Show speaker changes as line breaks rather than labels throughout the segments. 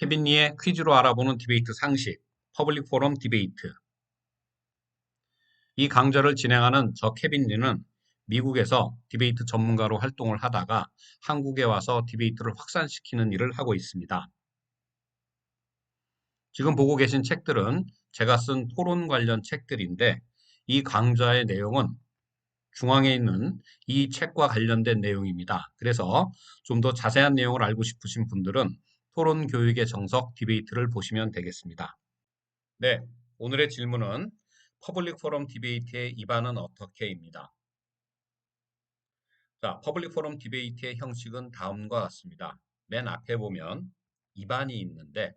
케빈 리의 퀴즈로 알아보는 디베이트 상식, 퍼블릭 포럼 디베이트. 이 강좌를 진행하는 저 케빈 리는 미국에서 디베이트 전문가로 활동을 하다가 한국에 와서 디베이트를 확산시키는 일을 하고 있습니다. 지금 보고 계신 책들은 제가 쓴 토론 관련 책들인데 이 강좌의 내용은 중앙에 있는 이 책과 관련된 내용입니다. 그래서 좀 더 자세한 내용을 알고 싶으신 분들은 토론 교육의 정석 디베이트를 보시면 되겠습니다. 네, 오늘의 질문은 퍼블릭 포럼 디베이트의 입안은 어떻게?입니다. 자, 퍼블릭 포럼 디베이트의 형식은 다음과 같습니다. 맨 앞에 보면 입안이 있는데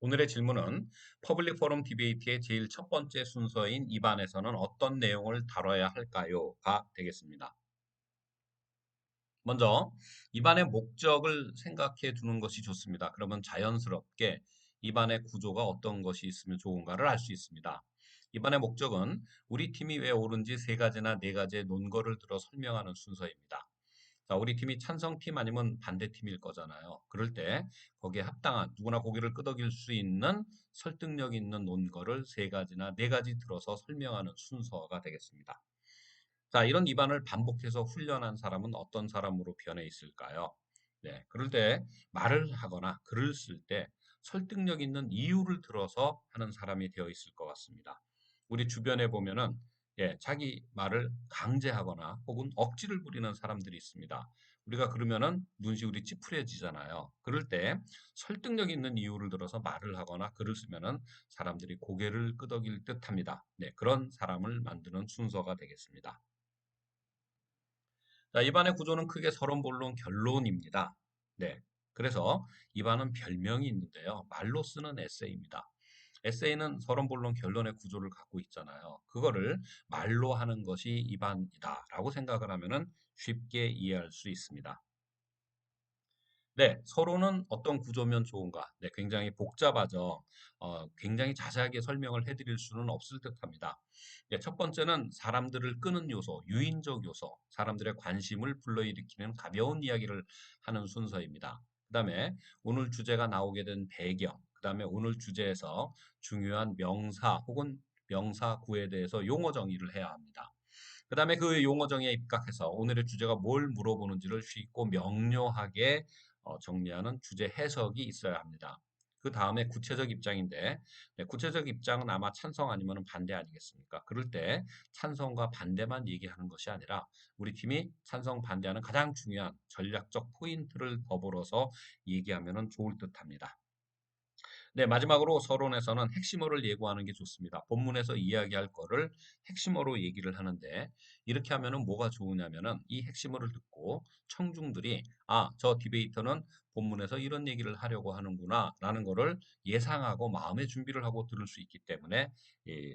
오늘의 질문은 퍼블릭 포럼 디베이트의 제일 첫 번째 순서인 입안에서는 어떤 내용을 다뤄야 할까요?가 되겠습니다. 먼저 입안의 목적을 생각해 두는 것이 좋습니다. 그러면 자연스럽게 입안의 구조가 어떤 것이 있으면 좋은가를 알 수 있습니다. 입안의 목적은 우리 팀이 왜 옳은지 세 가지나 네 가지의 논거를 들어 설명하는 순서입니다. 자, 우리 팀이 찬성팀 아니면 반대팀일 거잖아요. 그럴 때 거기에 합당한 누구나 고개를 끄덕일 수 있는 설득력 있는 논거를 세 가지나 네 가지 들어서 설명하는 순서가 되겠습니다. 자, 이런 입안을 반복해서 훈련한 사람은 어떤 사람으로 변해 있을까요? 네, 그럴 때 말을 하거나 글을 쓸 때 설득력 있는 이유를 들어서 하는 사람이 되어 있을 것 같습니다. 우리 주변에 보면은 자기 말을 강제하거나 혹은 억지를 부리는 사람들이 있습니다. 우리가 그러면은 눈시울이 찌푸려지잖아요. 그럴 때 설득력 있는 이유를 들어서 말을 하거나 글을 쓰면은 사람들이 고개를 끄덕일 듯합니다. 네, 그런 사람을 만드는 순서가 되겠습니다. 자, 입안의 구조는 크게 서론, 본론, 결론입니다. 네. 그래서 입안은 별명이 있는데요. 말로 쓰는 에세이입니다. 에세이는 서론, 본론, 결론의 구조를 갖고 있잖아요. 그거를 말로 하는 것이 입안이다라고 생각을 하면은 쉽게 이해할 수 있습니다. 네, 서로는 어떤 구조면 좋은가? 네, 굉장히 복잡하죠. 굉장히 자세하게 설명을 해드릴 수는 없을 듯합니다. 네, 첫 번째는 사람들을 끄는 요소, 유인적 요소, 사람들의 관심을 불러일으키는 가벼운 이야기를 하는 순서입니다. 그 다음에 오늘 주제가 나오게 된 배경, 그 다음에 오늘 주제에서 중요한 명사 혹은 명사구에 대해서 용어 정의를 해야 합니다. 그 다음에 그 용어 정의에 입각해서 오늘의 주제가 뭘 물어보는지를 쉽고 명료하게 정리하는 주제 해석이 있어야 합니다. 그 다음에 구체적 입장인데 네, 구체적 입장은 아마 찬성 아니면 반대 아니겠습니까? 그럴 때 찬성과 반대만 얘기하는 것이 아니라 우리 팀이 찬성 반대하는 가장 중요한 전략적 포인트를 더불어서 얘기하면 좋을 듯합니다. 네, 마지막으로 서론에서는 핵심어를 예고하는 게 좋습니다. 본문에서 이야기할 거를 핵심어로 얘기를 하는데 이렇게 하면은 뭐가 좋으냐면은 이 핵심어를 듣고 청중들이 아, 저 디베이터는 본문에서 이런 얘기를 하려고 하는구나 라는 거를 예상하고 마음의 준비를 하고 들을 수 있기 때문에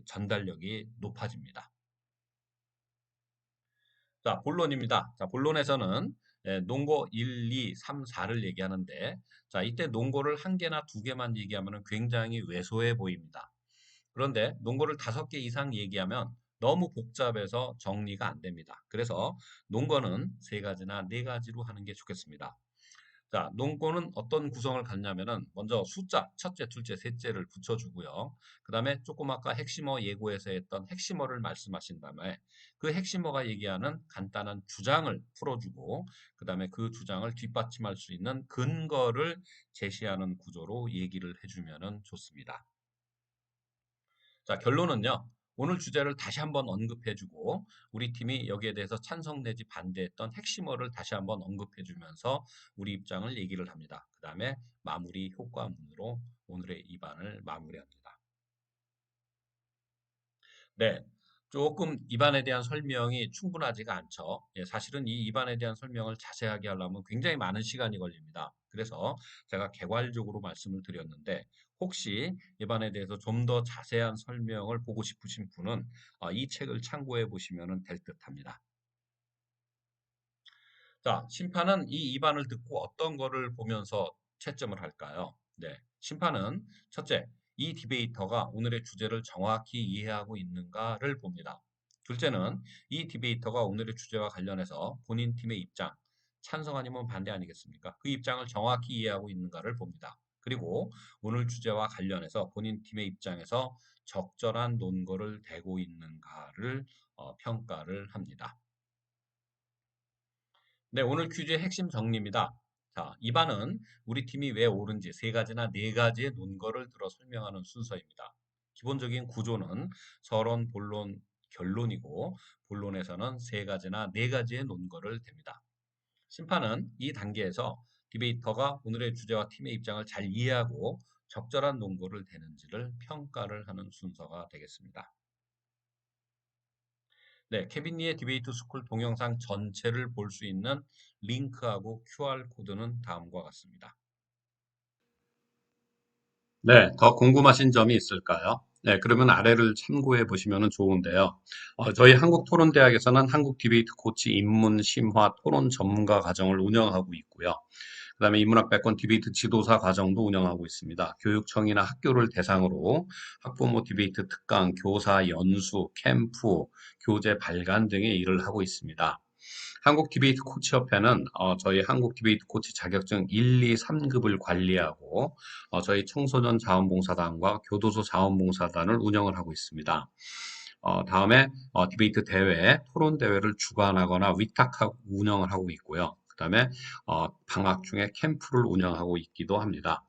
전달력이 높아집니다. 자, 본론입니다. 자, 본론에서는 논고 1, 2, 3, 4를 얘기하는데 자, 이때 논고를 한 개나 두 개만 얘기하면 굉장히 왜소해 보입니다. 그런데 논거를 5개 이상 얘기하면 너무 복잡해서 정리가 안 됩니다. 그래서 논거는 3가지나 4가지로 하는 게 좋겠습니다. 자, 논거는 어떤 구성을 갖냐면은 먼저 숫자, 첫째, 둘째, 셋째를 붙여주고요. 그 다음에 조금 아까 핵심어 예고에서 했던 핵심어를 말씀하신 다음에 그 핵심어가 얘기하는 간단한 주장을 풀어주고 그 다음에 그 주장을 뒷받침할 수 있는 근거를 제시하는 구조로 얘기를 해주면 좋습니다. 자, 결론은요. 오늘 주제를 다시 한번 언급해주고 우리 팀이 여기에 대해서 찬성 내지 반대했던 핵심어를 다시 한번 언급해주면서 우리 입장을 얘기를 합니다. 그 다음에 마무리 효과문으로 오늘의 입안을 마무리합니다. 네. 조금 입안에 대한 설명이 충분하지가 않죠. 사실은 이 입안에 대한 설명을 자세하게 하려면 굉장히 많은 시간이 걸립니다. 그래서 제가 개괄적으로 말씀을 드렸는데 혹시 입안에 대해서 좀 더 자세한 설명을 보고 싶으신 분은 이 책을 참고해 보시면 될 듯합니다. 자, 심판은 이 입안을 듣고 어떤 거를 보면서 채점을 할까요? 네. 심판은 첫째, 이 디베이터가 오늘의 주제를 정확히 이해하고 있는가를 봅니다. 둘째는 이 디베이터가 오늘의 주제와 관련해서 본인 팀의 입장, 찬성 아니면 반대 아니겠습니까? 그 입장을 정확히 이해하고 있는가를 봅니다. 그리고 오늘 주제와 관련해서 본인 팀의 입장에서 적절한 논거를 대고 있는가를 평가를 합니다. 네, 오늘 퀴즈의 핵심 정리입니다. 자, 2반은 우리 팀이 왜 옳은지 세 가지나 네 가지의 논거를 들어 설명하는 순서입니다. 기본적인 구조는 서론, 본론, 결론이고 본론에서는 세 가지나 네 가지의 논거를 댑니다. 심판은 이 단계에서 디베이터가 오늘의 주제와 팀의 입장을 잘 이해하고 적절한 논거를 대는지를 평가를 하는 순서가 되겠습니다. 네, 케빈리의 디베이트 스쿨 동영상 전체를 볼 수 있는 링크하고 QR코드는 다음과 같습니다. 네, 더 궁금하신 점이 있을까요? 네, 그러면 아래를 참고해 보시면 좋은데요. 저희 한국토론대학에서는 한국 디베이트 코치 입문 심화 토론 전문가 과정을 운영하고 있고요. 그다음에 인문학백권 디베이트 지도사 과정도 운영하고 있습니다. 교육청이나 학교를 대상으로 학부모 디베이트 특강, 교사 연수, 캠프, 교재 발간 등의 일을 하고 있습니다. 한국 디베이트 코치협회는 저희 한국 디베이트 코치 자격증 1, 2, 3급을 관리하고 저희 청소년 자원봉사단과 교도소 자원봉사단을 운영을 하고 있습니다. 다음에 디베이트 대회, 토론 대회를 주관하거나 위탁하고 운영을 하고 있고요. 그다음에 방학 중에 캠프를 운영하고 있기도 합니다.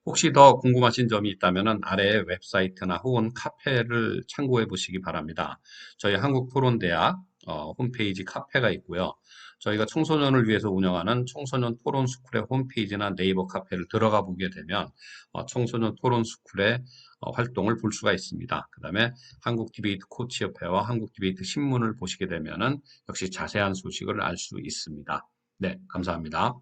혹시 더 궁금하신 점이 있다면 아래 웹사이트나 혹은 카페를 참고해 보시기 바랍니다. 저희 한국토론대학 홈페이지 카페가 있고요. 저희가 청소년을 위해서 운영하는 청소년 토론 스쿨의 홈페이지나 네이버 카페를 들어가 보게 되면 청소년 토론 스쿨의 활동을 볼 수가 있습니다. 그 다음에 한국 디베이트 코치협회와 한국 디베이트 신문을 보시게 되면은 역시 자세한 소식을 알 수 있습니다. 네, 감사합니다.